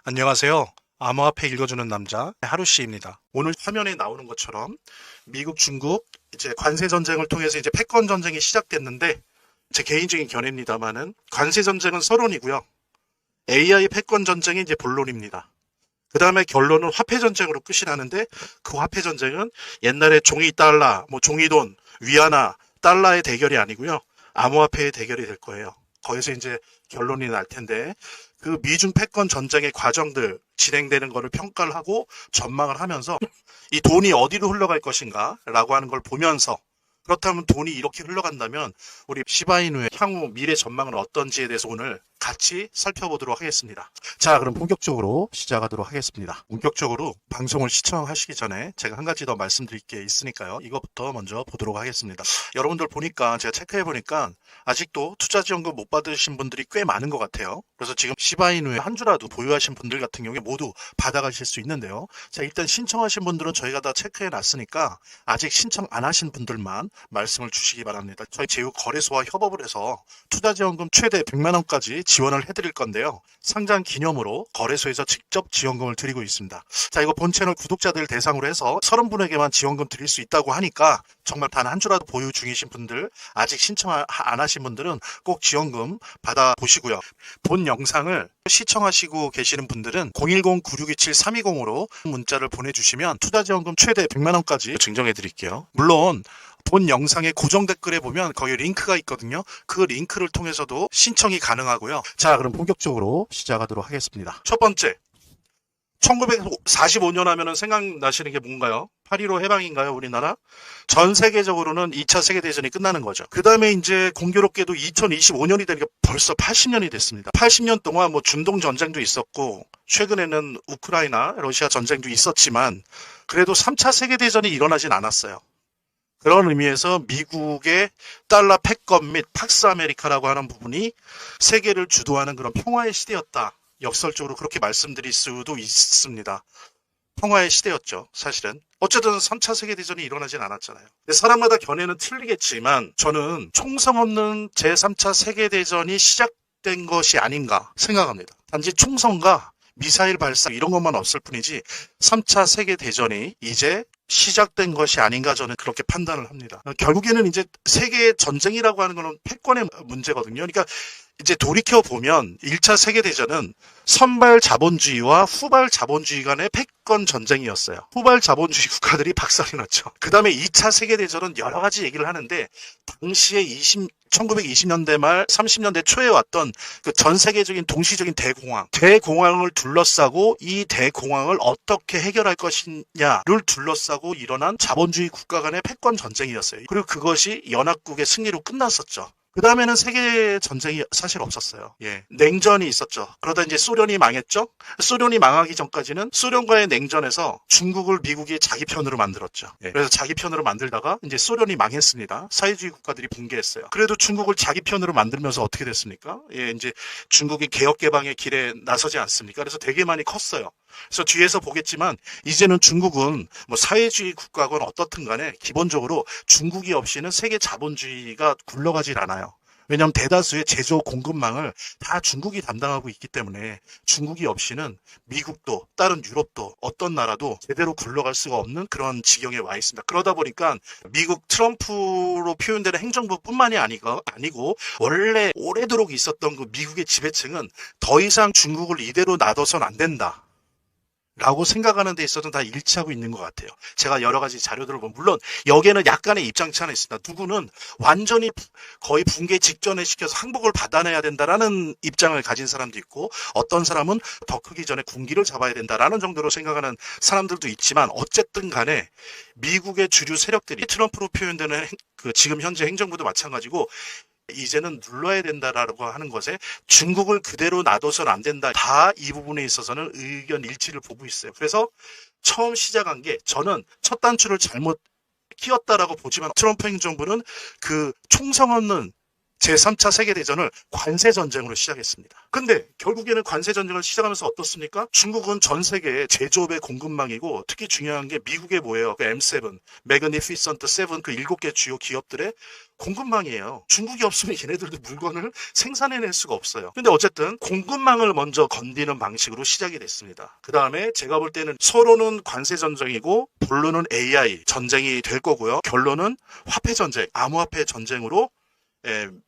안녕하세요. 암호화폐 읽어주는 남자 하루씨입니다. 오늘 화면에 나오는 것처럼 미국, 중국 이제 관세 전쟁을 통해서 이제 패권 전쟁이 시작됐는데 제 개인적인 견해입니다만은 관세 전쟁은 서론이고요. AI 패권 전쟁이 이제 본론입니다. 그 다음에 결론은 화폐 전쟁으로 끝이 나는데 그 화폐 전쟁은 옛날에 종이 달러, 뭐 종이돈, 위안화, 달러의 대결이 아니고요. 암호화폐의 대결이 될 거예요. 거기서 이제 결론이 날 텐데 그 미중 패권 전쟁의 과정들 진행되는 거를 평가를 하고 전망을 하면서 이 돈이 어디로 흘러갈 것인가 라고 하는 걸 보면서 그렇다면 돈이 이렇게 흘러간다면 우리 시바이누의 향후 미래 전망은 어떤지에 대해서 오늘 같이 살펴보도록 하겠습니다. 자, 그럼 본격적으로 시작하도록 하겠습니다. 본격적으로 방송을 시청하시기 전에 제가 한 가지 더 말씀드릴 게 있으니까요. 이것부터 먼저 보도록 하겠습니다. 여러분들 보니까 제가 체크해 보니까 아직도 투자지원금 못 받으신 분들이 꽤 많은 것 같아요. 그래서 지금 시바이누에 한 주라도 보유하신 분들 같은 경우에 모두 받아가실 수 있는데요. 자, 일단 신청하신 분들은 저희가 다 체크해 놨으니까 아직 신청 안 하신 분들만 말씀을 주시기 바랍니다. 저희 제휴거래소와 협업을 해서 투자지원금 최대 100만 원까지 지원을 해드릴 건데요. 상장 기념으로 거래소에서 직접 지원금을 드리고 있습니다. 자, 이거 본 채널 구독자들 대상으로 해서 30분에게만 지원금 드릴 수 있다고 하니까 정말 단 한 주라도 보유 중이신 분들, 아직 신청 안 하신 분들은 꼭 지원금 받아보시고요. 본 영상을 시청하시고 계시는 분들은 010-9627-320으로 문자를 보내주시면 투자지원금 최대 100만 원까지 증정해 드릴게요. 물론 본 영상의 고정 댓글에 보면 거기 링크가 있거든요. 그 링크를 통해서도 신청이 가능하고요. 자, 그럼 본격적으로 시작하도록 하겠습니다. 첫 번째, 1945년 하면은 생각나시는 게 뭔가요? 8.15 해방인가요, 우리나라? 전 세계적으로는 2차 세계대전이 끝나는 거죠. 그 다음에 이제 공교롭게도 2025년이 되니까 벌써 80년이 됐습니다. 80년 동안 뭐 중동 전쟁도 있었고, 최근에는 우크라이나, 러시아 전쟁도 있었지만, 그래도 3차 세계대전이 일어나진 않았어요. 그런 의미에서 미국의 달러 패권 및 팍스 아메리카라고 하는 부분이 세계를 주도하는 그런 평화의 시대였다. 역설적으로 그렇게 말씀드릴 수도 있습니다. 평화의 시대였죠, 사실은. 어쨌든 3차 세계대전이 일어나진 않았잖아요. 사람마다 견해는 틀리겠지만 저는 총성 없는 제3차 세계대전이 시작된 것이 아닌가 생각합니다. 단지 총성과 미사일 발사 이런 것만 없을 뿐이지 3차 세계대전이 이제 시작된 것이 아닌가 저는 그렇게 판단을 합니다. 결국에는 이제 세계 전쟁이라고 하는 거는 패권의 문제거든요. 그러니까 이제 돌이켜 보면 1차 세계대전은 선발 자본주의와 후발 자본주의 간의 패권 전쟁이었어요. 후발 자본주의 국가들이 박살이 났죠. 그 다음에 2차 세계대전은 여러 가지 얘기를 하는데 당시에 1920년대 말 30년대 초에 왔던 그 전 세계적인 동시적인 대공황을 둘러싸고 이 대공황을 어떻게 해결할 것이냐를 둘러싸고 일어난 자본주의 국가 간의 패권 전쟁이었어요. 그리고 그것이 연합국의 승리로 끝났었죠. 그 다음에는 세계 전쟁이 사실 없었어요. 예. 냉전이 있었죠. 그러다 이제 소련이 망했죠. 소련이 망하기 전까지는 소련과의 냉전에서 중국을 미국이 자기 편으로 만들었죠. 예. 그래서 자기 편으로 만들다가 이제 소련이 망했습니다. 사회주의 국가들이 붕괴했어요. 그래도 중국을 자기 편으로 만들면서 어떻게 됐습니까? 예, 이제 중국이 개혁 개방의 길에 나서지 않습니까? 그래서 되게 많이 컸어요. 그래서 뒤에서 보겠지만 이제는 중국은 뭐 사회주의 국가건 어떻든 간에 기본적으로 중국이 없이는 세계 자본주의가 굴러가질 않아요. 왜냐하면 대다수의 제조 공급망을 다 중국이 담당하고 있기 때문에 중국이 없이는 미국도 다른 유럽도 어떤 나라도 제대로 굴러갈 수가 없는 그런 지경에 와 있습니다. 그러다 보니까 미국 트럼프로 표현되는 행정부뿐만이 아니고 원래 오래도록 있었던 그 미국의 지배층은 더 이상 중국을 이대로 놔둬선 안 된다. 라고 생각하는 데 있어서는 다 일치하고 있는 것 같아요. 제가 여러 가지 자료들을 보면 물론 여기에는 약간의 입장 차이는 있습니다. 누구는 완전히 거의 붕괴 직전에 시켜서 항복을 받아내야 된다라는 입장을 가진 사람도 있고 어떤 사람은 더 크기 전에 군기를 잡아야 된다라는 정도로 생각하는 사람들도 있지만 어쨌든 간에 미국의 주류 세력들이 트럼프로 표현되는 그 지금 현재 행정부도 마찬가지고 이제는 눌러야 된다라고 하는 것에 중국을 그대로 놔둬서는 안 된다. 다 이 부분에 있어서는 의견 일치를 보고 있어요. 그래서 처음 시작한 게 저는 첫 단추를 잘못 끼웠다라고 보지만 트럼프 행정부는 그 총성 없는 제3차 세계대전을 관세전쟁으로 시작했습니다. 근데 결국에는 관세전쟁을 시작하면서 어떻습니까? 중국은 전 세계 제조업의 공급망이고 특히 중요한 게 미국의 뭐예요? 그 M7, 매그니피선트 7, 그 7개 주요 기업들의 공급망이에요. 중국이 없으면 얘네들도 물건을 생산해낼 수가 없어요. 근데 어쨌든 공급망을 먼저 건드리는 방식으로 시작이 됐습니다. 그 다음에 제가 볼 때는 서로는 관세전쟁이고 본론은 AI 전쟁이 될 거고요. 결론은 화폐전쟁, 암호화폐 전쟁으로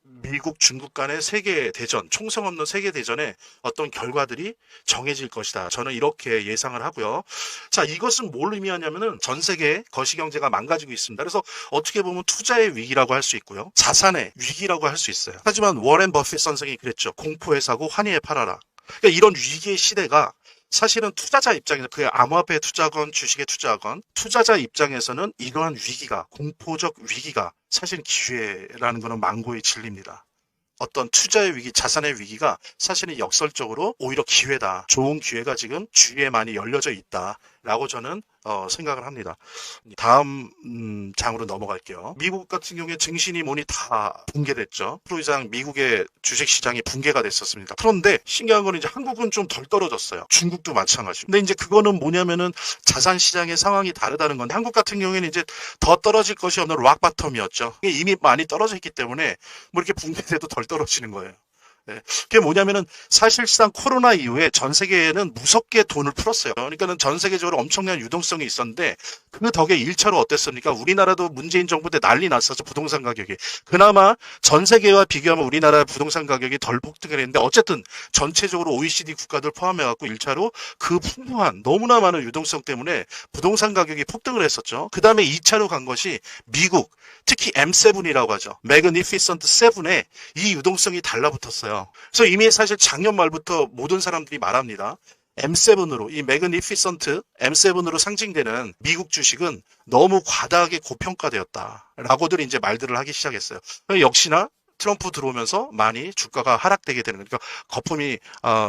미국, 중국 간의 세계대전, 총성 없는 세계대전의 어떤 결과들이 정해질 것이다. 저는 이렇게 예상을 하고요. 자, 이것은 뭘 의미하냐면은 전 세계 거시경제가 망가지고 있습니다. 그래서 어떻게 보면 투자의 위기라고 할 수 있고요. 자산의 위기라고 할 수 있어요. 하지만 워렌 버핏 선생이 그랬죠. 공포에 사고 환희에 팔아라. 그러니까 이런 위기의 시대가 사실은 투자자 입장에서 그 암호화폐에 투자건 주식에 투자건 투자자 입장에서는 이러한 위기가 공포적 위기가 사실 기회라는 것은 망고의 진리입니다. 어떤 투자의 위기, 자산의 위기가 사실은 역설적으로 오히려 기회다. 좋은 기회가 지금 주위에 많이 열려져 있다라고 저는 생각을 합니다. 다음 장으로 넘어갈게요. 미국 같은 경우에 증시니 뭐니 다 붕괴됐죠. 프로이상 미국의 주식시장이 붕괴가 됐었습니다. 그런데 신기한 건 이제 한국은 좀 덜 떨어졌어요. 중국도 마찬가지고. 근데 이제 그거는 뭐냐면은 자산시장의 상황이 다르다는 건데 한국 같은 경우에는 이제 더 떨어질 것이 없는 락바텀이었죠. 이미 많이 떨어져 있기 때문에 뭐 이렇게 붕괴돼도 덜 떨어지는 거예요. 네. 그게 뭐냐면은 사실상 코로나 이후에 전 세계에는 무섭게 돈을 풀었어요. 그러니까는 전 세계적으로 엄청난 유동성이 있었는데 그 덕에 1차로 어땠습니까? 우리나라도 문재인 정부 때 난리 났었죠. 부동산 가격이. 그나마 전 세계와 비교하면 우리나라 부동산 가격이 덜 폭등을 했는데 어쨌든 전체적으로 OECD 국가들 포함해갖고 1차로 그 풍부한 너무나 많은 유동성 때문에 부동산 가격이 폭등을 했었죠. 그 다음에 2차로 간 것이 미국, 특히 M7이라고 하죠. 매그니피선트 7에 이 유동성이 달라붙었어요. 그래서 이미 사실 작년 말부터 모든 사람들이 말합니다. M7으로 이 매그니피선트 M7으로 상징되는 미국 주식은 너무 과다하게 고평가되었다라고들 이제 말들을 하기 시작했어요. 역시나 트럼프 들어오면서 많이 주가가 하락되게 되는 그러니까 거품이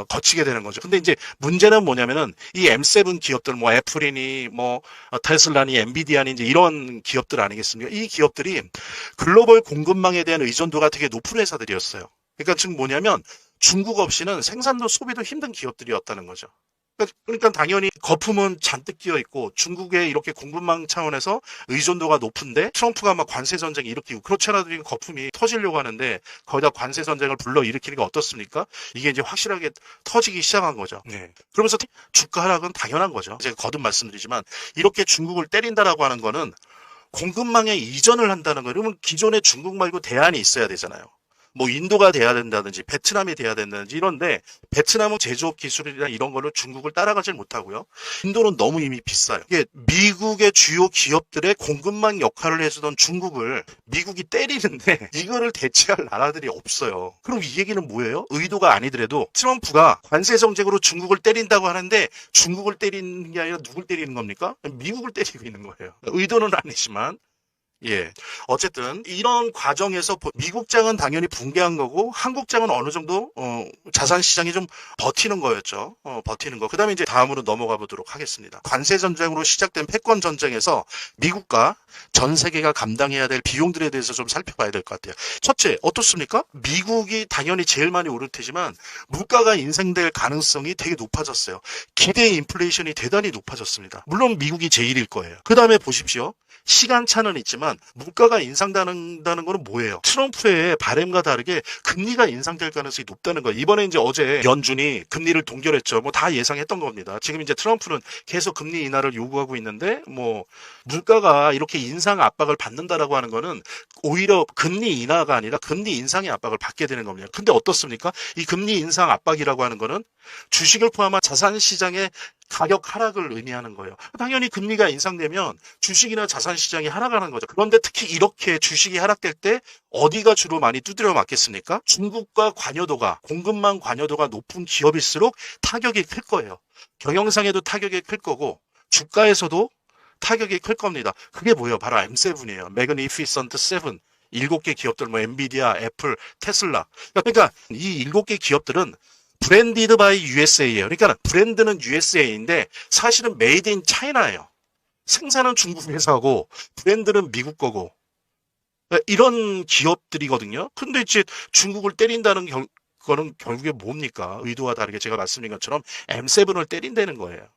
거치게 되는 거죠. 근데 이제 문제는 뭐냐면은 이 M7 기업들 뭐 애플이니 뭐 테슬라니 엔비디아니 이제 이런 기업들 아니겠습니까? 이 기업들이 글로벌 공급망에 대한 의존도가 되게 높은 회사들이었어요. 그러니까 지금 뭐냐면 중국 없이는 생산도 소비도 힘든 기업들이었다는 거죠. 그러니까 당연히 거품은 잔뜩 끼어 있고 중국의 이렇게 공급망 차원에서 의존도가 높은데 트럼프가 막 관세 전쟁 일으키고 그렇지 않아도 거품이 터지려고 하는데 거기다 관세 전쟁을 불러 일으키는 게 어떻습니까? 이게 이제 확실하게 터지기 시작한 거죠. 네. 그러면서 주가 하락은 당연한 거죠. 제가 거듭 말씀드리지만 이렇게 중국을 때린다라고 하는 거는 공급망에 이전을 한다는 거예요. 그러면 기존에 중국 말고 대안이 있어야 되잖아요. 뭐 인도가 돼야 된다든지 베트남이 돼야 된다든지 이런데 베트남은 제조업 기술이나 이런 거를 중국을 따라가질 못하고요. 인도는 너무 이미 비싸요. 이게 미국의 주요 기업들의 공급망 역할을 해주던 중국을 미국이 때리는데 이거를 대체할 나라들이 없어요. 그럼 이 얘기는 뭐예요? 의도가 아니더라도 트럼프가 관세 정책으로 중국을 때린다고 하는데 중국을 때리는 게 아니라 누굴 때리는 겁니까? 미국을 때리고 있는 거예요. 의도는 아니지만 예. 어쨌든 이런 과정에서 미국장은 당연히 붕괴한 거고 한국장은 어느 정도 자산 시장이 좀 버티는 거였죠. 버티는 거. 그다음에 이제 다음으로 넘어가 보도록 하겠습니다. 관세 전쟁으로 시작된 패권 전쟁에서 미국과 전 세계가 감당해야 될 비용들에 대해서 좀 살펴봐야 될 것 같아요. 첫째, 어떻습니까? 미국이 당연히 제일 많이 오를 테지만 물가가 인상될 가능성이 되게 높아졌어요. 기대 인플레이션이 대단히 높아졌습니다. 물론 미국이 제일일 거예요. 그다음에 보십시오. 시간차는 있지만 물가가 인상된다는 거는 뭐예요? 트럼프의 바램과 다르게 금리가 인상될 가능성이 높다는 거예요. 이번에 이제 어제 연준이 금리를 동결했죠. 뭐 다 예상했던 겁니다. 지금 이제 트럼프는 계속 금리 인하를 요구하고 있는데 뭐 물가가 이렇게 인상 압박을 받는다라고 하는 거는 오히려 금리 인하가 아니라 금리 인상의 압박을 받게 되는 겁니다. 근데 어떻습니까? 이 금리 인상 압박이라고 하는 거는 주식을 포함한 자산 시장의 가격 하락을 의미하는 거예요. 당연히 금리가 인상되면 주식이나 자산 시장이 하락하는 거죠. 그런데 특히 이렇게 주식이 하락될 때 어디가 주로 많이 두드려 맞겠습니까? 중국과 관여도가 공급망 관여도가 높은 기업일수록 타격이 클 거예요. 경영상에도 타격이 클 거고 주가에서도 타격이 클 겁니다. 그게 뭐예요? 바로 M7이에요. 매그니피선트 7. 7개 기업들 뭐 엔비디아, 애플, 테슬라. 그러니까 이 7개 기업들은 브랜디드 바이 USA예요. 그러니까 브랜드는 USA인데 사실은 메이드 인 차이나예요. 생산은 중국 회사고 브랜드는 미국 거고 이런 기업들이거든요. 근데 이제 중국을 때린다는 거는 결국에 뭡니까? 의도와 다르게 제가 말씀드린 것처럼 M7을 때린다는 거예요.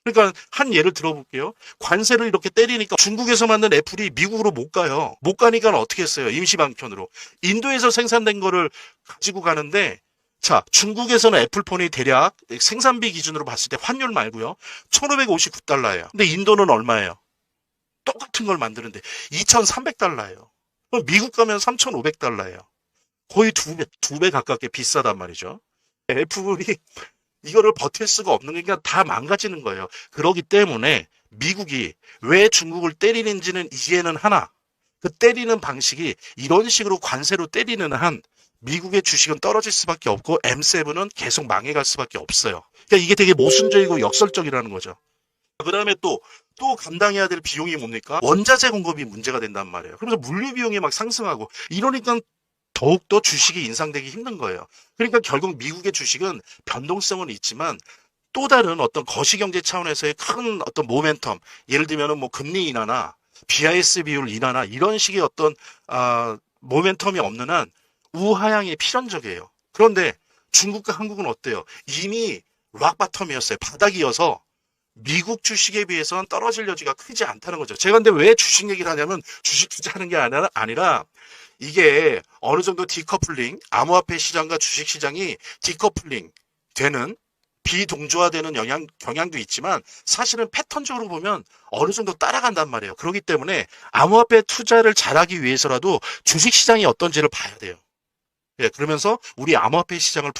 그러니까 한 예를 들어볼게요. 관세를 이렇게 때리니까 중국에서 만든 애플이 미국으로 못 가요. 못 가니까 어떻게 했어요? 임시방편으로. 인도에서 생산된 거를 가지고 가는데 자, 중국에서는 애플폰이 대략 생산비 기준으로 봤을 때 환율 말고요. 1,559달러예요. 근데 인도는 얼마예요? 똑같은 걸 만드는데 2,300달러예요. 미국 가면 3,500달러예요. 거의 두 배 가깝게 비싸단 말이죠. 애플이 이거를 버틸 수가 없는 게 그냥 다 망가지는 거예요. 그렇기 때문에 미국이 왜 중국을 때리는지는 이해는 하나, 그 때리는 방식이 이런 식으로 관세로 때리는 한 미국의 주식은 떨어질 수밖에 없고 M7은 계속 망해갈 수밖에 없어요. 그러니까 이게 되게 모순적이고 역설적이라는 거죠. 그 다음에 또 감당해야 될 비용이 뭡니까? 원자재 공급이 문제가 된단 말이에요. 그래서 물류 비용이 막 상승하고 이러니까 더욱더 주식이 인상되기 힘든 거예요. 그러니까 결국 미국의 주식은 변동성은 있지만 또 다른 어떤 거시경제 차원에서의 큰 어떤 모멘텀, 예를 들면 뭐 금리 인하나 BIS 비율 인하나 이런 식의 어떤 모멘텀이 없는 한 우하향이 필연적이에요. 그런데 중국과 한국은 어때요? 이미 락바텀이었어요. 바닥이어서 미국 주식에 비해서는 떨어질 여지가 크지 않다는 거죠. 제가 근데 왜 주식 얘기를 하냐면 주식 투자하는 게 아니라 이게 어느 정도 디커플링, 암호화폐 시장과 주식 시장이 디커플링 되는 비동조화되는 경향도 있지만 사실은 패턴적으로 보면 어느 정도 따라간단 말이에요. 그렇기 때문에 암호화폐 투자를 잘하기 위해서라도 주식 시장이 어떤지를 봐야 돼요. 예, 그러면서 우리 암호화폐 시장을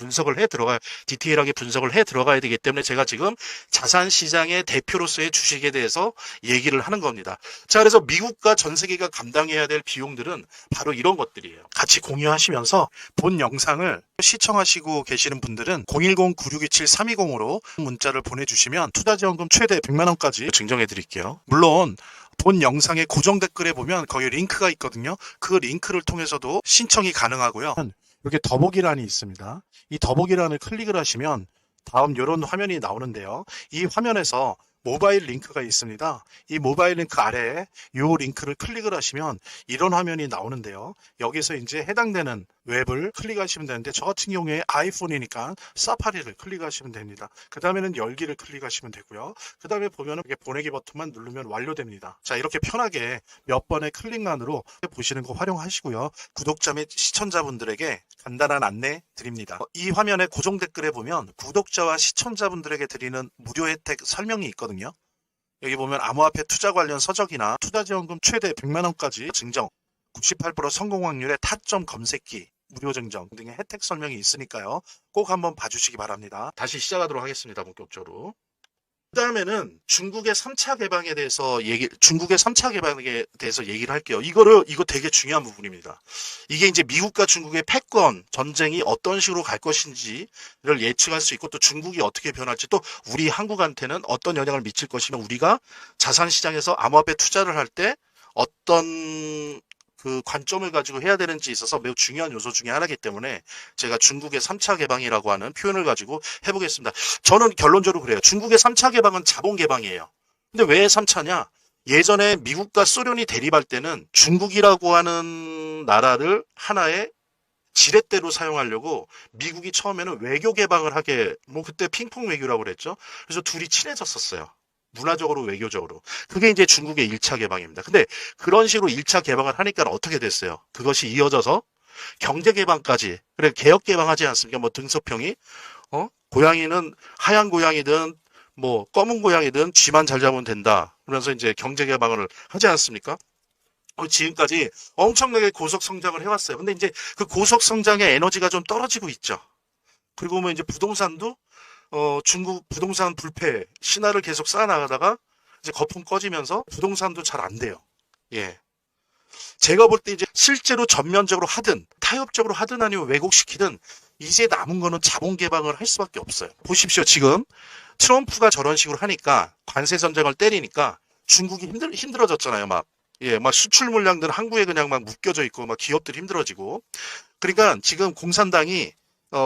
디테일하게 분석을 해 들어가야 되기 때문에 제가 지금 자산 시장의 대표로서의 주식에 대해서 얘기를 하는 겁니다. 자, 그래서 미국과 전 세계가 감당해야 될 비용들은 바로 이런 것들이에요. 같이 공유하시면서 본 영상을 시청하시고 계시는 분들은 010-9627-320으로 문자를 보내주시면 투자지원금 최대 100만 원까지 증정해 드릴게요. 물론 본 영상의 고정 댓글에 보면 거기 링크가 있거든요. 그 링크를 통해서도 신청이 가능하고요. 이렇게 더보기란이 있습니다. 이 더보기란을 클릭을 하시면 다음 이런 화면이 나오는데요. 이 화면에서 모바일 링크가 있습니다. 이 모바일 링크 아래에 이 링크를 클릭을 하시면 이런 화면이 나오는데요. 여기서 이제 해당되는 웹을 클릭하시면 되는데 저 같은 경우에 아이폰이니까 사파리를 클릭하시면 됩니다. 그 다음에는 열기를 클릭하시면 되고요. 그 다음에 보면은 이렇게 보내기 버튼만 누르면 완료됩니다. 자, 이렇게 편하게 몇 번의 클릭만으로 보시는 거 활용하시고요. 구독자 및 시청자분들에게 간단한 안내 드립니다. 이 화면의 고정 댓글에 보면 구독자와 시청자분들에게 드리는 무료 혜택 설명이 있거든요. 여기 보면 암호화폐 투자 관련 서적이나 투자지원금 최대 100만 원까지 증정, 98% 성공 확률의 타점 검색기, 무료 증정 등의 혜택 설명이 있으니까요. 꼭 한번 봐주시기 바랍니다. 다시 시작하도록 하겠습니다. 본격적으로. 그 다음에는 중국의 3차 개방에 대해서 얘기를 할게요. 이거 되게 중요한 부분입니다. 이게 이제 미국과 중국의 패권 전쟁이 어떤 식으로 갈 것인지를 예측할 수 있고 또 중국이 어떻게 변할지 또 우리 한국한테는 어떤 영향을 미칠 것이며 우리가 자산시장에서 암호화폐 투자를 할 때 어떤 그 관점을 가지고 해야 되는지 있어서 매우 중요한 요소 중에 하나이기 때문에 제가 중국의 3차 개방이라고 하는 표현을 가지고 해보겠습니다. 저는 결론적으로 그래요. 중국의 3차 개방은 자본 개방이에요. 근데 왜 3차냐? 예전에 미국과 소련이 대립할 때는 중국이라고 하는 나라를 하나의 지렛대로 사용하려고 미국이 처음에는 외교 개방을 하게 그때 핑퐁 외교라고 그랬죠. 그래서 둘이 친해졌었어요. 문화적으로 외교적으로. 그게 이제 중국의 1차 개방입니다. 근데 그런 식으로 1차 개방을 하니까 어떻게 됐어요? 그것이 이어져서 경제 개방까지. 그래 개혁 개방하지 않습니까? 뭐 등소평이 고양이는 하얀 고양이든 뭐 검은 고양이든 쥐만 잘 잡으면 된다. 그러면서 이제 경제 개방을 하지 않습니까? 지금까지 엄청나게 고속 성장을 해왔어요. 근데 이제 그 고속 성장의 에너지가 좀 떨어지고 있죠. 그리고 뭐 이제 부동산도 중국 부동산 불패 신화를 계속 쌓아나가다가 이제 거품 꺼지면서 부동산도 잘 안 돼요. 예. 제가 볼 때 이제 실제로 전면적으로 하든 타협적으로 하든 아니면 왜곡시키든 이제 남은 거는 자본 개방을 할 수밖에 없어요. 보십시오. 지금 트럼프가 저런 식으로 하니까 관세 전쟁을 때리니까 중국이 힘들어졌잖아요. 막 수출 물량들 한국에 그냥 막 묶여져 있고 막 기업들이 힘들어지고. 그러니까 지금 공산당이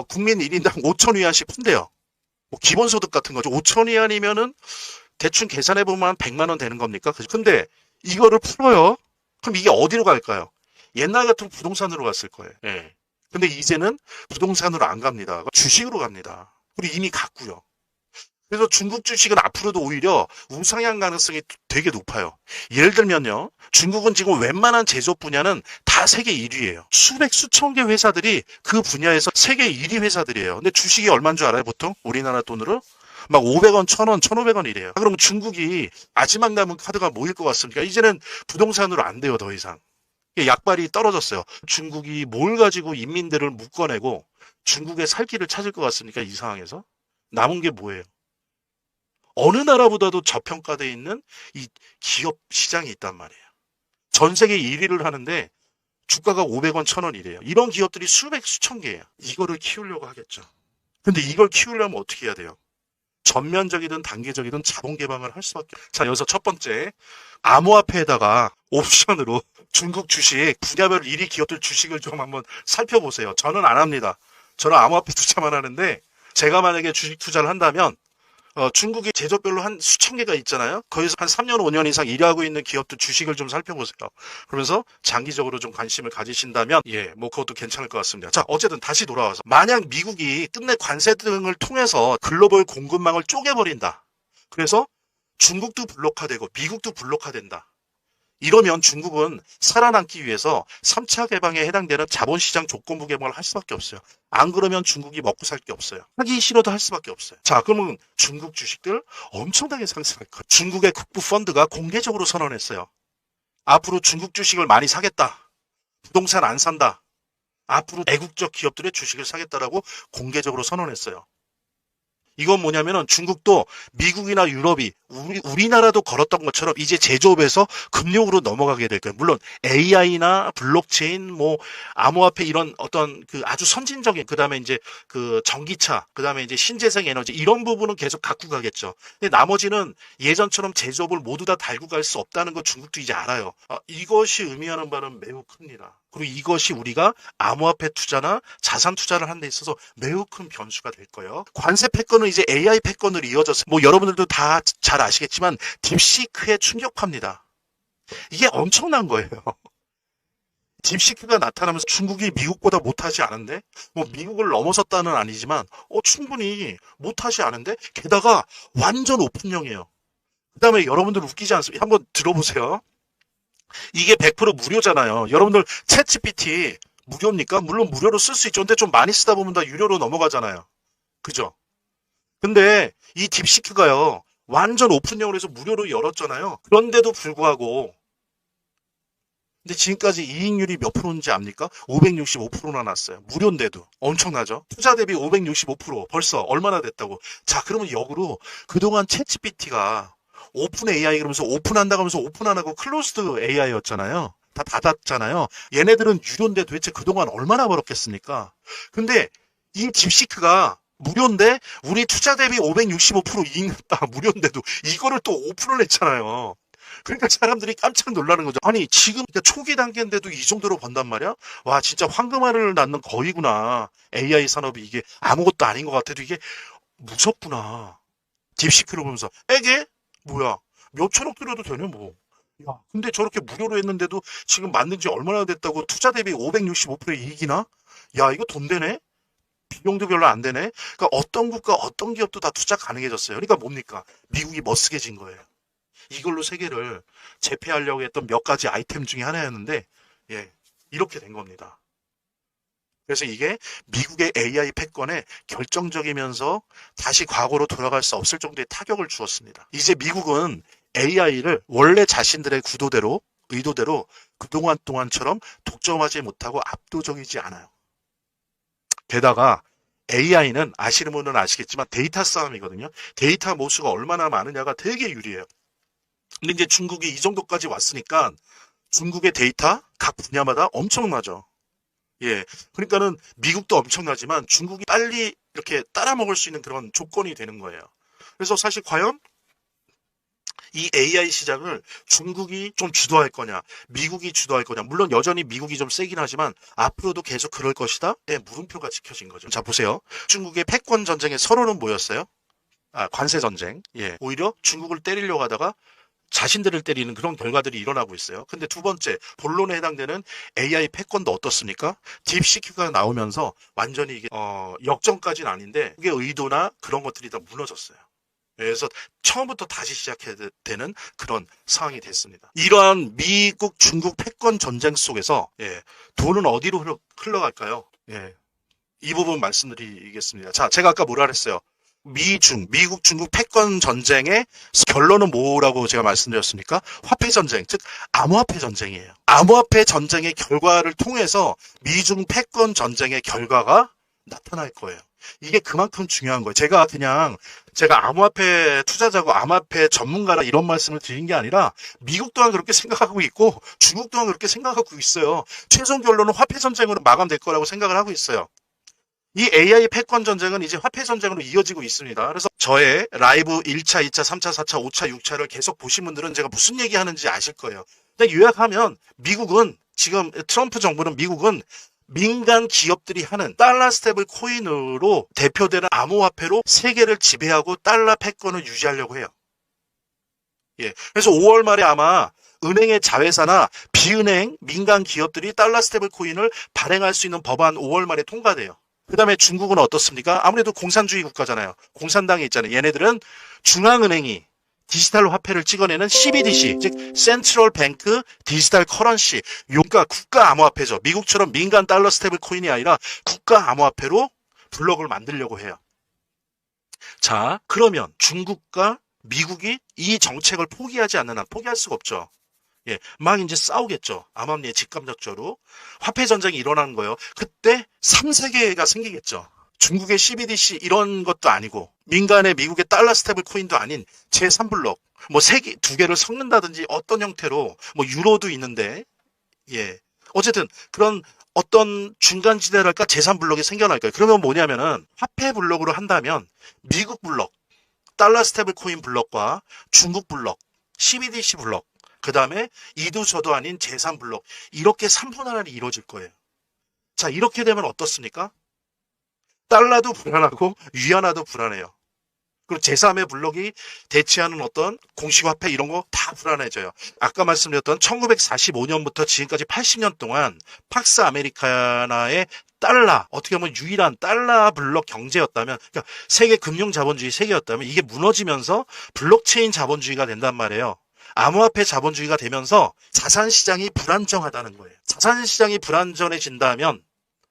국민 1인당 5,000위안씩 푼대요. 뭐 기본소득 같은 거죠. 5,000위안이면은 대충 계산해 보면 한 100만 원 되는 겁니까? 근데 이거를 풀어요. 그럼 이게 어디로 갈까요? 옛날 같으면 부동산으로 갔을 거예요. 예. 근데 이제는 부동산으로 안 갑니다. 주식으로 갑니다. 그리고 이미 갔고요. 그래서 중국 주식은 앞으로도 오히려 우상향 가능성이 되게 높아요. 예를 들면요. 중국은 지금 웬만한 제조업 분야는 다 세계 1위예요. 수백 수천 개 회사들이 그 분야에서 세계 1위 회사들이에요. 근데 주식이 얼마인 줄 알아요? 보통 우리나라 돈으로? 막 500원, 1000원, 1500원 이래요. 그럼 중국이 마지막 남은 카드가 뭐일 것 같습니까? 이제는 부동산으로 안 돼요, 더 이상. 약발이 떨어졌어요. 중국이 뭘 가지고 인민들을 묶어내고 중국의 살 길을 찾을 것 같습니까? 이 상황에서? 남은 게 뭐예요? 어느 나라보다도 저평가되어 있는 이 기업 시장이 있단 말이에요. 전 세계 1위를 하는데 주가가 500원, 1000원 이래요. 이런 기업들이 수백, 수천 개예요. 이거를 키우려고 하겠죠. 근데 이걸 키우려면 어떻게 해야 돼요? 전면적이든 단계적이든 자본 개방을 할 수밖에 없어요. 자, 여기서 첫 번째, 암호화폐에다가 옵션으로 중국 주식, 분야별 1위 기업들 주식을 좀 한번 살펴보세요. 저는 안 합니다. 저는 암호화폐 투자만 하는데 제가 만약에 주식 투자를 한다면 중국이 제조별로 한 수천 개가 있잖아요. 거기서 한 3년, 5년 이상 일하고 있는 기업들 주식을 좀 살펴보세요. 그러면서 장기적으로 좀 관심을 가지신다면 뭐 그것도 괜찮을 것 같습니다. 자, 어쨌든 다시 돌아와서 만약 미국이 끝내 관세 등을 통해서 글로벌 공급망을 쪼개버린다. 그래서 중국도 블록화되고 미국도 블록화된다. 이러면 중국은 살아남기 위해서 3차 개방에 해당되는 자본시장 조건부 개방을 할 수밖에 없어요. 안 그러면 중국이 먹고 살 게 없어요. 하기 싫어도 할 수밖에 없어요. 자, 그러면 중국 주식들 엄청나게 상승할 거예요. 중국의 국부 펀드가 공개적으로 선언했어요. 앞으로 중국 주식을 많이 사겠다. 부동산 안 산다. 앞으로 애국적 기업들의 주식을 사겠다라고 공개적으로 선언했어요. 이건 뭐냐면은 중국도 미국이나 유럽이 우리나라도 걸었던 것처럼 이제 제조업에서 금융으로 넘어가게 될 거예요. 물론 AI나 블록체인, 뭐 암호화폐 이런 어떤 그 아주 선진적인 그다음에 이제 그 전기차, 그다음에 이제 신재생 에너지 이런 부분은 계속 갖고 가겠죠. 근데 나머지는 예전처럼 제조업을 모두 다 달고 갈 수 없다는 거 중국도 이제 알아요. 이것이 의미하는 바는 매우 큽니다. 그리고 이것이 우리가 암호화폐 투자나 자산 투자를 하는 데 있어서 매우 큰 변수가 될 거예요. 관세 패권은 이제 AI 패권으로 이어져서 뭐 여러분들도 다 잘 아시겠지만 딥시크의 충격파입니다. 이게 엄청난 거예요. 딥시크가 나타나면서 중국이 미국보다 못하지 않은데 뭐 미국을 넘어섰다는 아니지만 충분히 못하지 않은데 게다가 완전 오픈형이에요. 그 다음에 여러분들 웃기지 않습니까? 한번 들어보세요. 이게 100% 무료잖아요. 여러분들 챗GPT 무료입니까? 물론 무료로 쓸 수 있죠. 근데 좀 많이 쓰다 보면 다 유료로 넘어가잖아요. 그죠? 근데 이 딥시크가요. 완전 오픈형으로 해서 무료로 열었잖아요. 그런데도 불구하고 근데 지금까지 이익률이 몇 프로인지 압니까? 565%나 났어요. 무료인데도. 엄청나죠? 투자 대비 565% 벌써 얼마나 됐다고. 자, 그러면 역으로 그동안 챗GPT가 오픈 AI 그러면서 오픈한다고 하면서 오픈 안 하고 클로스드 AI였잖아요. 다 닫았잖아요. 얘네들은 유료인데 도대체 그동안 얼마나 벌었겠습니까? 근데 이 딥시크가 무료인데 우리 투자 대비 565% 이익 났다. 무료인데도 이거를 또 오픈을 했잖아요. 그러니까 사람들이 깜짝 놀라는 거죠. 아니 지금 그러니까 초기 단계인데도 이 정도로 번단 말이야? 와 진짜 황금알을 낳는 거위구나. AI 산업이 이게 아무것도 아닌 것 같아도 이게 무섭구나. 딥시크를 보면서 에게? 뭐야 몇천억 들여도 되네 뭐. 야, 근데 저렇게 무료로 했는데도 지금 만든 지 얼마나 됐다고 투자 대비 565% 이익이나? 야 이거 돈 되네? 비용도 별로 안 되네? 그러니까 어떤 국가 어떤 기업도 다 투자 가능해졌어요. 그러니까 뭡니까? 미국이 멋쓰게진 거예요. 이걸로 세계를 제패하려고 했던 몇 가지 아이템 중에 하나였는데 이렇게 된 겁니다. 그래서 이게 미국의 AI 패권에 결정적이면서 다시 과거로 돌아갈 수 없을 정도의 타격을 주었습니다. 이제 미국은 AI를 원래 자신들의 구도대로 의도대로 그동안 동안처럼 독점하지 못하고 압도적이지 않아요. 게다가 AI는 아시는 분은 아시겠지만 데이터 싸움이거든요. 데이터 모수가 얼마나 많으냐가 되게 유리해요. 근데 이제 중국이 이 정도까지 왔으니까 중국의 데이터 각 분야마다 엄청나죠. 그러니까는 미국도 엄청나지만 중국이 빨리 이렇게 따라먹을 수 있는 그런 조건이 되는 거예요. 그래서 사실 과연 이 AI 시장을 중국이 좀 주도할 거냐, 미국이 주도할 거냐. 물론 여전히 미국이 좀 세긴 하지만 앞으로도 계속 그럴 것이다. 물음표가 찍혀진 거죠. 자, 보세요. 중국의 패권 전쟁의 서론은 뭐였어요? 관세 전쟁. 오히려 중국을 때리려고 하다가 자신들을 때리는 그런 결과들이 일어나고 있어요. 근데 두 번째, 본론에 해당되는 AI 패권도 어떻습니까? 딥시큐가 나오면서 완전히 이게 역전까지는 아닌데 그게 의도나 그런 것들이 다 무너졌어요. 그래서 처음부터 다시 시작해야 되는 그런 상황이 됐습니다. 이러한 미국, 중국 패권 전쟁 속에서 돈은 어디로 흘러갈까요? 이 부분 말씀드리겠습니다. 자, 제가 아까 뭐라 그랬어요? 미국, 중국 패권 전쟁의 결론은 뭐라고 제가 말씀드렸습니까? 화폐 전쟁, 즉 암호화폐 전쟁이에요. 암호화폐 전쟁의 결과를 통해서 미중 패권 전쟁의 결과가 나타날 거예요. 이게 그만큼 중요한 거예요. 제가 암호화폐 투자자고 암호화폐 전문가라 이런 말씀을 드린 게 아니라 미국 또한 그렇게 생각하고 있고 중국 또한 그렇게 생각하고 있어요. 최종 결론은 화폐 전쟁으로 마감될 거라고 생각을 하고 있어요. 이 AI 패권 전쟁은 이제 화폐 전쟁으로 이어지고 있습니다. 그래서 저의 라이브 1차, 2차, 3차, 4차, 5차, 6차를 계속 보신 분들은 제가 무슨 얘기 하는지 아실 거예요. 근데 요약하면 미국은 지금 트럼프 정부는 미국은 민간 기업들이 하는 달러 스테이블 코인으로 대표되는 암호화폐로 세계를 지배하고 달러 패권을 유지하려고 해요. 그래서 5월 말에 아마 은행의 자회사나 비은행 민간 기업들이 달러 스테이블 코인을 발행할 수 있는 법안 5월 말에 통과돼요. 그 다음에 중국은 어떻습니까? 아무래도 공산주의 국가잖아요. 공산당에 있잖아요. 얘네들은 중앙은행이 디지털 화폐를 찍어내는 CBDC, 즉 센트럴 뱅크 디지털 커런시, 그러니까 국가 암호화폐죠. 미국처럼 민간 달러 스테이블 코인이 아니라 국가 암호화폐로 블록을 만들려고 해요. 자, 그러면 중국과 미국이 이 정책을 포기하지 않는 한 포기할 수가 없죠. 막 이제 싸우겠죠. 암암리에 직감적저로 화폐 전쟁이 일어나는 거예요. 그때 3세계가 생기겠죠. 중국의 CBDC 이런 것도 아니고 민간의 미국의 달러 스테이블 코인도 아닌 제3블록 뭐 두 개를 섞는다든지 어떤 형태로 뭐 유로도 있는데 어쨌든 그런 어떤 중간지대랄까 제3블록이 생겨날 거예요. 그러면 뭐냐면은 화폐 블록으로 한다면 미국 블록 달러 스테이블 코인 블록과 중국 블록 CBDC 블록 그 다음에 이도 저도 아닌 제3블록 이렇게 3분할이 이루어질 거예요. 자, 이렇게 되면 어떻습니까? 달러도 불안하고 위안화도 불안해요. 그리고 제3의 블록이 대체하는 어떤 공식화폐 이런 거 다 불안해져요. 아까 말씀드렸던 1945년부터 지금까지 80년 동안 팍스 아메리카나의 달러, 어떻게 보면 유일한 달러 블록 경제였다면, 그러니까 세계 금융 자본주의 세계였다면 이게 무너지면서 블록체인 자본주의가 된단 말이에요. 암호화폐 자본주의가 되면서 자산시장이 불안정하다는 거예요. 자산시장이 불안정해진다면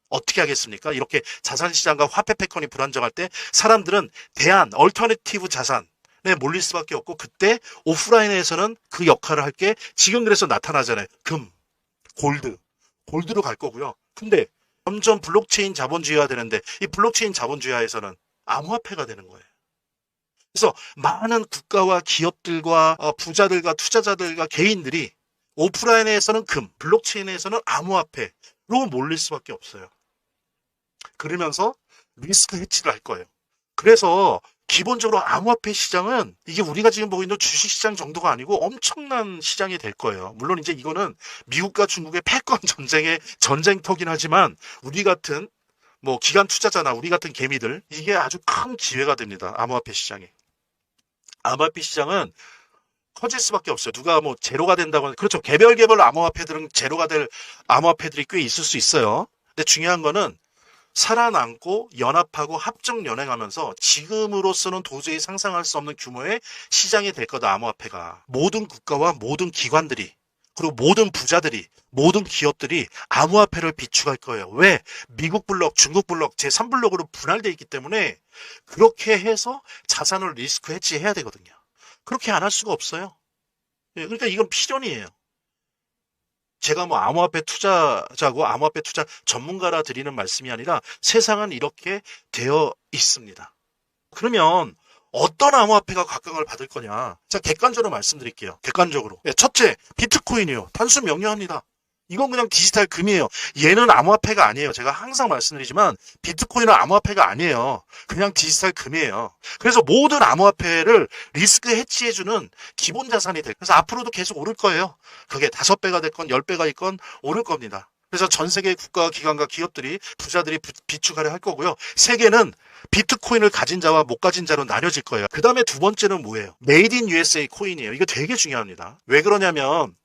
어떻게 하겠습니까? 이렇게 자산시장과 화폐 패권이 불안정할 때 사람들은 얼터너티브 자산에 몰릴 수밖에 없고 그때 오프라인에서는 그 역할을 할 게 지금 그래서 나타나잖아요. 금, 골드로 갈 거고요. 근데 점점 블록체인 자본주의가 되는데 이 블록체인 자본주의에서는 암호화폐가 되는 거예요. 그래서 많은 국가와 기업들과 부자들과 투자자들과 개인들이 오프라인에서는 금, 블록체인에서는 암호화폐로 몰릴 수밖에 없어요. 그러면서 리스크 해치를 할 거예요. 그래서 기본적으로 암호화폐 시장은 이게 우리가 지금 보고 있는 주식시장 정도가 아니고 엄청난 시장이 될 거예요. 물론 이제 이거는 미국과 중국의 패권 전쟁의 전쟁터긴 하지만 우리 같은 뭐 기관 투자자나 우리 같은 개미들 이게 아주 큰 기회가 됩니다. 암호화폐 시장이. 암호화폐 시장은 커질 수밖에 없어요. 누가 뭐 제로가 된다고 그렇죠. 개별 암호화폐들은 제로가 될 암호화폐들이 꽤 있을 수 있어요. 근데 중요한 거는 살아남고 연합하고 합종 연행하면서 지금으로서는 도저히 상상할 수 없는 규모의 시장이 될 거다. 암호화폐가. 모든 국가와 모든 기관들이 그리고 모든 부자들이 모든 기업들이 암호화폐를 비축할 거예요. 왜? 미국 블록, 중국 블록, 제3블록으로 분할되어 있기 때문에 그렇게 해서 자산을 리스크 해지해야 되거든요. 그렇게 안 할 수가 없어요. 그러니까 이건 필연이에요. 제가 뭐 암호화폐 투자자고 암호화폐 투자 전문가라 드리는 말씀이 아니라 세상은 이렇게 되어 있습니다. 그러면 어떤 암호화폐가 각광을 받을 거냐? 자, 객관적으로 말씀드릴게요. 객관적으로. 첫째, 비트코인이요. 단순 명료합니다. 이건 그냥 디지털 금이에요. 얘는 암호화폐가 아니에요. 제가 항상 말씀드리지만 비트코인은 암호화폐가 아니에요. 그냥 디지털 금이에요. 그래서 모든 암호화폐를 리스크 해치해주는 기본 자산이 될 거예요. 그래서 앞으로도 계속 오를 거예요. 그게 5배가 됐건 10배가 있건 오를 겁니다. 그래서 전 세계 국가 기관과 기업들이 부자들이 비축하려 할 거고요. 세계는 비트코인을 가진 자와 못 가진 자로 나뉘어질 거예요. 그 다음에 두 번째는 뭐예요? 메이드 인 USA 코인이에요. 이거 되게 중요합니다. 왜 그러냐면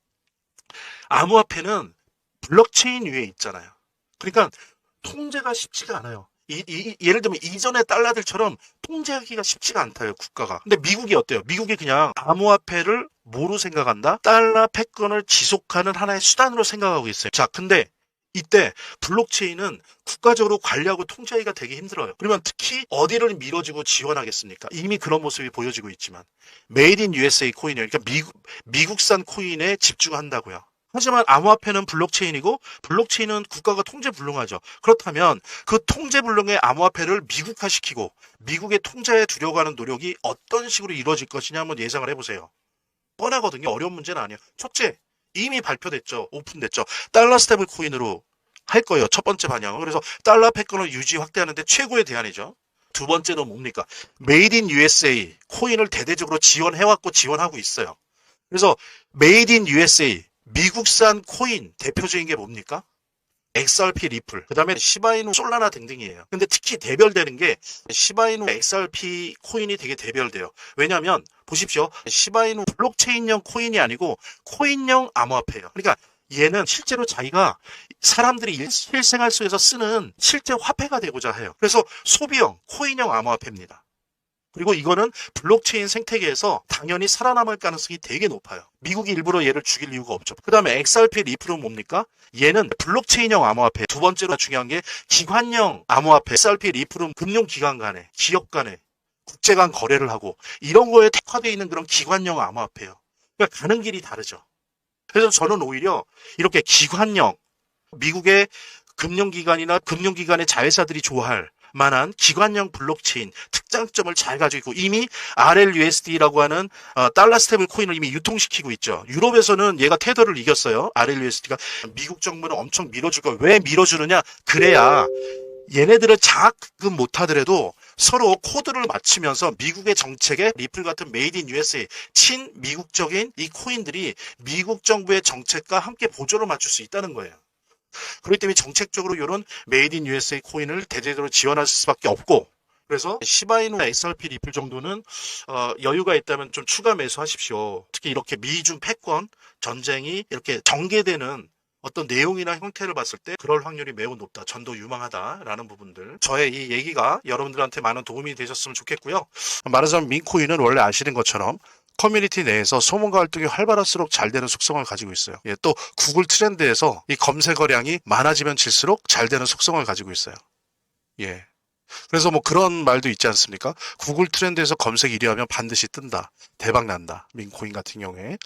암호화폐는 블록체인 위에 있잖아요. 그러니까 통제가 쉽지가 않아요. 예를 들면 이전의 달러들처럼 통제하기가 쉽지가 않다요, 국가가. 근데 미국이 어때요? 미국이 그냥 암호화폐를 뭐로 생각한다? 달러 패권을 지속하는 하나의 수단으로 생각하고 있어요. 자, 근데 이때 블록체인은 국가적으로 관리하고 통제하기가 되게 힘들어요. 그러면 특히 어디를 밀어주고 지원하겠습니까? 이미 그런 모습이 보여지고 있지만 메이드 인 USA 코인이에요. 그러니까 미국산 코인에 집중한다고요. 하지만 암호화폐는 블록체인이고 블록체인은 국가가 통제불능하죠. 그렇다면 그 통제불능의 암호화폐를 미국화시키고 미국의 통제에 두려고 하는 노력이 어떤 식으로 이루어질 것이냐 한번 예상을 해보세요. 뻔하거든요. 어려운 문제는 아니에요. 첫째, 이미 발표됐죠. 오픈됐죠. 달러 스테이블 코인으로 할 거예요. 첫 번째 방향은. 그래서 달러 패권을 유지 확대하는데 최고의 대안이죠. 두 번째는 뭡니까? 메이드 인 USA 코인을 대대적으로 지원해왔고 지원하고 있어요. 그래서 메이드 인 USA 미국산 코인 대표적인 게 뭡니까? XRP 리플, 그 다음에 시바이누 솔라나 등등이에요. 근데 특히 대별되는 게 시바이누 XRP 코인이 되게 대별돼요. 왜냐하면 보십시오. 시바이누 블록체인형 코인이 아니고 코인형 암호화폐예요. 그러니까 얘는 실제로 자기가 사람들이 실생활 속에서 쓰는 실제 화폐가 되고자 해요. 그래서 소비형 코인형 암호화폐입니다. 그리고 이거는 블록체인 생태계에서 당연히 살아남을 가능성이 되게 높아요. 미국이 일부러 얘를 죽일 이유가 없죠. 그 다음에 XRP 리플은 뭡니까? 얘는 블록체인형 암호화폐. 두 번째로 중요한 게 기관형 암호화폐. XRP 리플은 금융기관 간에, 기업 간에, 국제 간 거래를 하고 이런 거에 특화되어 있는 그런 기관형 암호화폐예요. 그러니까 가는 길이 다르죠. 그래서 저는 오히려 이렇게 기관형, 미국의 금융기관이나 금융기관의 자회사들이 좋아할 만한 기관형 블록체인 특장점을 잘 가지고 있고 이미 RLUSD라고 하는 달러 스테이블 코인을 이미 유통시키고 있죠. 유럽에서는 얘가 테더를 이겼어요. RLUSD가 미국 정부는 엄청 밀어줄 거예요. 왜 밀어주느냐? 그래야 얘네들을 장악금 못하더라도 서로 코드를 맞추면서 미국의 정책에 리플 같은 메이드 인 USA 친미국적인 이 코인들이 미국 정부의 정책과 함께 보조를 맞출 수 있다는 거예요. 그렇기 때문에 정책적으로 이런 메이드 인 USA 코인을 대대적으로 지원할 수밖에 없고 그래서 시바이누 XRP 리플 정도는 여유가 있다면 좀 추가 매수하십시오. 특히 이렇게 미중 패권 전쟁이 이렇게 전개되는 어떤 내용이나 형태를 봤을 때 그럴 확률이 매우 높다. 전도 유망하다라는 부분들. 저의 이 얘기가 여러분들한테 많은 도움이 되셨으면 좋겠고요. 말하자면 민코인은 원래 아시는 것처럼 커뮤니티 내에서 소문과 활동이 활발할수록 잘 되는 속성을 가지고 있어요. 예, 또 구글 트렌드에서 이 검색어량이 많아지면 질수록 잘 되는 속성을 가지고 있어요. 예. 그래서 뭐 그런 말도 있지 않습니까? 구글 트렌드에서 검색 1위 하면 반드시 뜬다. 대박 난다. 민코인 같은 경우에.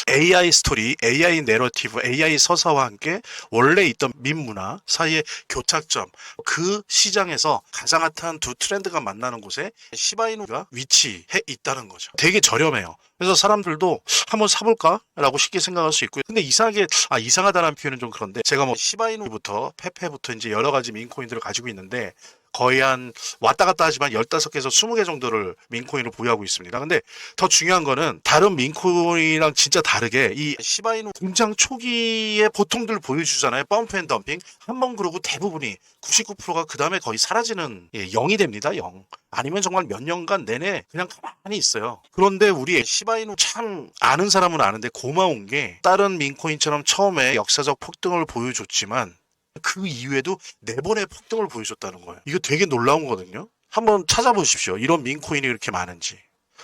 AI 스토리, AI 내러티브, AI 서사와 함께 원래 있던 민문화 사이의 교착점, 그 시장에서 가장 핫한 두 트렌드가 만나는 곳에 시바이누가 위치해 있다는 거죠. 되게 저렴해요. 그래서 사람들도 한번 사볼까? 라고 쉽게 생각할 수 있고요. 근데 이상하게, 이상하다는 표현은 좀 그런데 제가 뭐 시바이누부터 페페부터 이제 여러 가지 민코인들을 가지고 있는데 거의 한 왔다 갔다 하지만 15개에서 20개 정도를 민코인을 보유하고 있습니다. 근데 더 중요한 거는 다른 민코인이랑 진짜 다르게 이 시바이누 등장 초기에 보통들 보여주잖아요. 펌프 앤 덤핑. 한번 그러고 대부분이 99%가 그 다음에 거의 사라지는 0이 됩니다. 0. 아니면 정말 몇 년간 내내 그냥 가만히 있어요. 그런데 우리 시바이누 참 아는 사람은 아는데 고마운 게 다른 민코인처럼 처음에 역사적 폭등을 보여줬지만 그 이후에도 4번의 폭등을 보여줬다는 거예요. 이거 되게 놀라운 거거든요. 한번 찾아보십시오. 이런 민코인이 이렇게 많은지.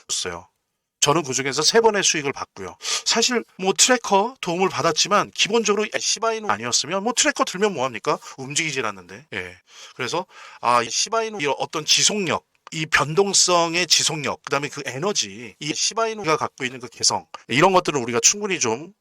없어요. 저는 그중에서 3번의 수익을 봤고요. 사실 뭐 트래커 도움을 받았지만 기본적으로 시바이누 아니었으면 뭐 트래커 들면 뭐합니까? 움직이질 않는데. 예. 그래서 시바이누 어떤 지속력 이 변동성의 지속력, 그 다음에 그 에너지, 이 시바이누가 갖고 있는 그 개성, 이런 것들은 우리가 충분히 좀,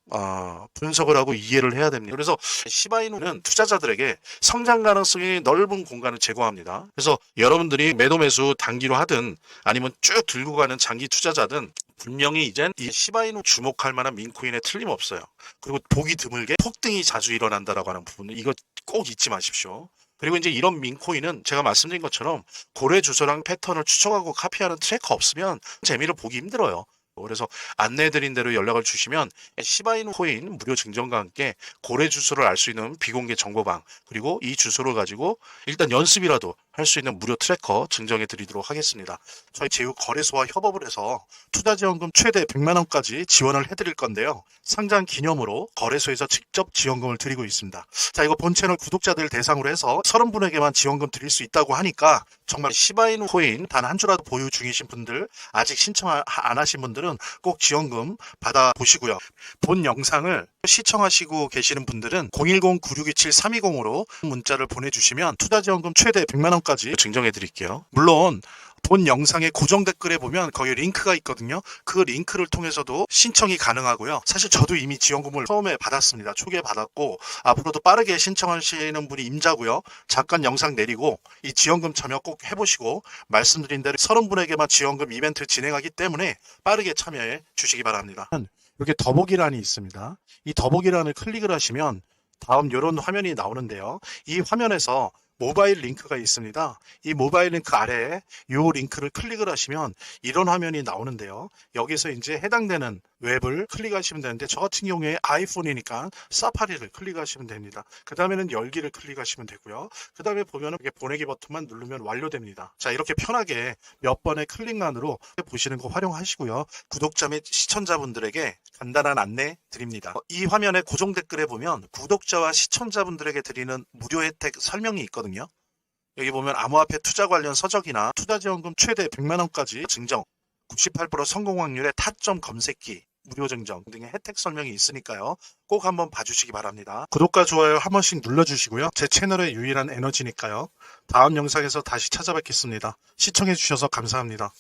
분석을 하고 이해를 해야 됩니다. 그래서 시바이누는 투자자들에게 성장 가능성이 넓은 공간을 제공합니다. 그래서 여러분들이 매도 매수 단기로 하든 아니면 쭉 들고 가는 장기 투자자든 분명히 이젠 이 시바이누 주목할 만한 민코인에 틀림없어요. 그리고 보기 드물게 폭등이 자주 일어난다라고 하는 부분은 이거 꼭 잊지 마십시오. 그리고 이제 이런 민코인은 제가 말씀드린 것처럼 고래 주소랑 패턴을 추적하고 카피하는 트래커 없으면 재미를 보기 힘들어요. 그래서 안내해드린 대로 연락을 주시면 시바이누 코인 무료 증정과 함께 거래 주소를 알 수 있는 비공개 정보방, 그리고 이 주소를 가지고 일단 연습이라도 할 수 있는 무료 트래커 증정해 드리도록 하겠습니다. 저희 제휴거래소와 협업을 해서 투자지원금 최대 100만 원까지 지원을 해드릴 건데요. 상장 기념으로 거래소에서 직접 지원금을 드리고 있습니다. 자, 이거 본 채널 구독자들 대상으로 해서 30분에게만 지원금 드릴 수 있다고 하니까 정말 시바이누 코인 단 한 주라도 보유 중이신 분들, 아직 신청 안 하신 분들은 꼭 지원금 받아보시고요. 본 영상을 시청하시고 계시는 분들은 010-9627-320으로 문자를 보내주시면 투자지원금 최대 100만 원까지 증정해 드릴게요. 물론 본 영상의 고정 댓글에 보면 거기 링크가 있거든요. 그 링크를 통해서도 신청이 가능하고요. 사실 저도 이미 지원금을 처음에 받았습니다. 초기에 받았고 앞으로도 빠르게 신청하시는 분이 임자고요. 잠깐 영상 내리고 이 지원금 참여 꼭 해보시고 말씀드린 대로 30분에게만 지원금 이벤트 진행하기 때문에 빠르게 참여해 주시기 바랍니다. 이렇게 더보기란이 있습니다. 이 더보기란을 클릭을 하시면 다음 이런 화면이 나오는데요. 이 화면에서 모바일 링크가 있습니다. 이 모바일 링크 아래에 이 링크를 클릭을 하시면 이런 화면이 나오는데요. 여기서 이제 해당되는 웹을 클릭하시면 되는데 저 같은 경우에 아이폰이니까 사파리를 클릭하시면 됩니다. 그 다음에는 열기를 클릭하시면 되고요. 그 다음에 보면은 이렇게 보내기 버튼만 누르면 완료됩니다. 자, 이렇게 편하게 몇 번의 클릭만으로 보시는 거 활용하시고요. 구독자 및 시청자분들에게 간단한 안내 드립니다. 이 화면의 고정 댓글에 보면 구독자와 시청자분들에게 드리는 무료 혜택 설명이 있거든요. 여기 보면 암호화폐 투자 관련 서적이나 투자지원금 최대 100만 원까지 증정, 98% 성공 확률의 타점 검색기, 무료 증정 등의 혜택 설명이 있으니까요. 꼭 한번 봐주시기 바랍니다. 구독과 좋아요 한 번씩 눌러주시고요. 제 채널의 유일한 에너지니까요. 다음 영상에서 다시 찾아뵙겠습니다. 시청해주셔서 감사합니다.